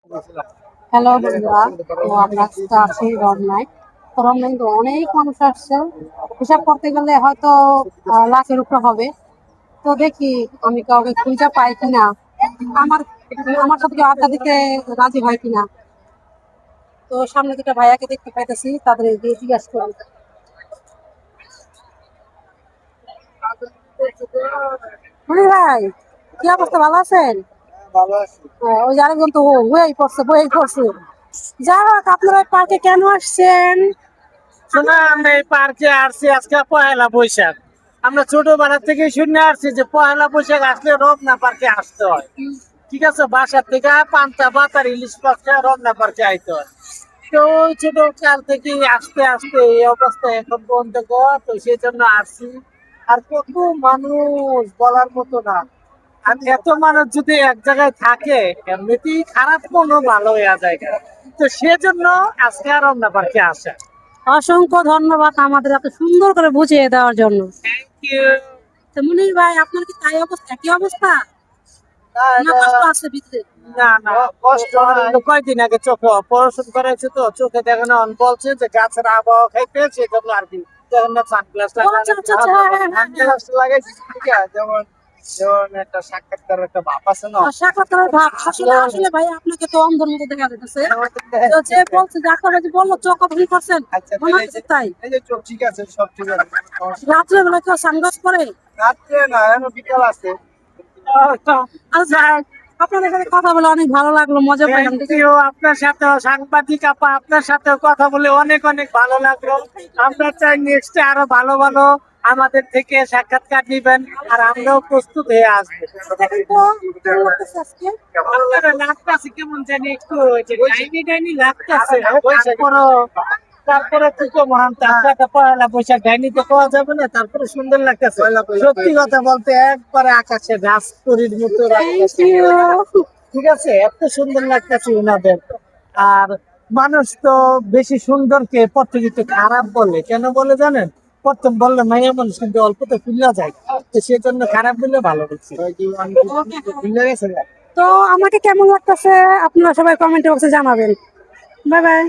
Hello বন্ধুরা, তো আমরা আজকে আছি রমনায়। তো রমনায় কিন্তু অনেক মানুষ আসছে, হিসাব করতে গেলে হয়তো লাখের উপরে হবে। তো দেখি আমি কাউকে খুঁজে পাই কিনা, আমার আমার সাথে কেউ আড্ডা দিতে রাজি হয় কিনা। তো সামনে দুটো ভাইয়াকে দেখতে পাইতেছি, তাদের গিয়ে জিজ্ঞাসা করি। মনির ভাই, কি অবস্থা, ভালো আছেন? ভালো আছি। ওই যে আরেকজন তো বই পড়ছে। যাই হোক, আপনারা পার্কে কেন আসছেন? শোনা, আমরা এই পার্কে আসছি আজকে পয়লা বৈশাখ। আমরা ছোটবেলা থেকে শুনে আসছি যে পয়লা বৈশাখ আসলে রমনা পার্কে আসতে হয়। ঠিক আছে, বাসার থেকে পান্তা ভাত আর ইলিশ মাছ খেয়ে রমনা পার্কে আইতে হয়। তো ওই ছোট কাল থেকে আস্তে আস্তে এই অবস্থা এখন পর্যন্ত তো সেই জন্য আসছি। আর কত মানুষ বলার মতো না। আর এত মানুষ যদি এক জায়গায় থাকে এমনিতেই খারাপ মনো ভালো হয়ে যায়। তো সেজন্য আজকে আর রমনা পার্কে আসা। অসংখ্য ধন্যবাদ আমাদের এত সুন্দর করে বুঝিয়ে দেওয়ার জন্য। Thank you. তো মুনির ভাই, আপনার কি তাই অবস্থা, একই অবস্থা, না কষ্ট আছে ভিতরে? না না, কষ্ট হলো কয়েকদিন আগে চোখে অপারেশন করেছে, তো চোখে দেখানো বলছে যে গাছের আবহাওয়া খাইতে, সেজন্য আর কি দেখেন না সানগ্লাস আচ্ছা আচ্ছা আচ্ছা, হ্যাঁ, হ্যাঁ, হ্যাঁ, হ্যাঁ। লাগাইছি। ঠিক আছে, যেমন যেমন একটা সাক্ষাৎকার একটা ভাব আছে না। সাক্ষাৎকারের ভাব, আসলে আসলে ভাই আপনাকে তো অন্ধের মতো দেখা যাচ্ছে। তো যে বলছে, ডাক্তার যে বললো চোখ অপারেশন করছেন, আচ্ছা, মনে হচ্ছে তাই। এই যে চোখ ঠিক আছে, সব ঠিক আছে। রাত্রে বেলা কেউ সানগ্লাস পরে? রাত্রে না, এখন বিকাল আছে। আচ্ছা, আপনাদের সাথে কথা বলে অনেক ভালো লাগলো, মজা পাইলাম। Thank you, আপনার সাথেও সাংবাদিক আপা, আপনার সাথেও কথা বলে অনেক অনেক ভালো লাগলো। আমরা চাই নেক্সট আরো ভালো ভালো আমাদের থেকে সাক্ষাৎকার দিবেন, আর আমরাও প্রস্তুত হয়ে আসবো। দেখেন তো কেমন লাগতেছে আজকে। আপনারা লাগতেছে কেমন জানি একটু ডাইনি ডাইনি লাগতেছে। তারপরে তুই তো মহান তারপরে পয়লা বৈশাখ ডাইনি তো পাওয়া যাবে না, তারপরে সুন্দর লাগতেছে। সত্যি কথা বলতে একবারে আকাশে রাজপুরীর মতো থ্যাংক লাগতেছে। ইউ। ঠিক আছে, এত সুন্দর লাগতেছে ওনাদের। আর মানুষ তো বেশি সুন্দরকে প্রত্যেকে খারাপ বলে, কেন বলে জানেন? প্রথম বললে মাইয়া মানুষ কিন্তু অল্পতে ফুল্লা যায়, তো সেজন্য খারাপ বললে ভালো হচ্ছে। তো আমাকে কেমন লাগতেছে আপনারা সবাই কমেন্ট বক্সে জানাবেন। Bye bye.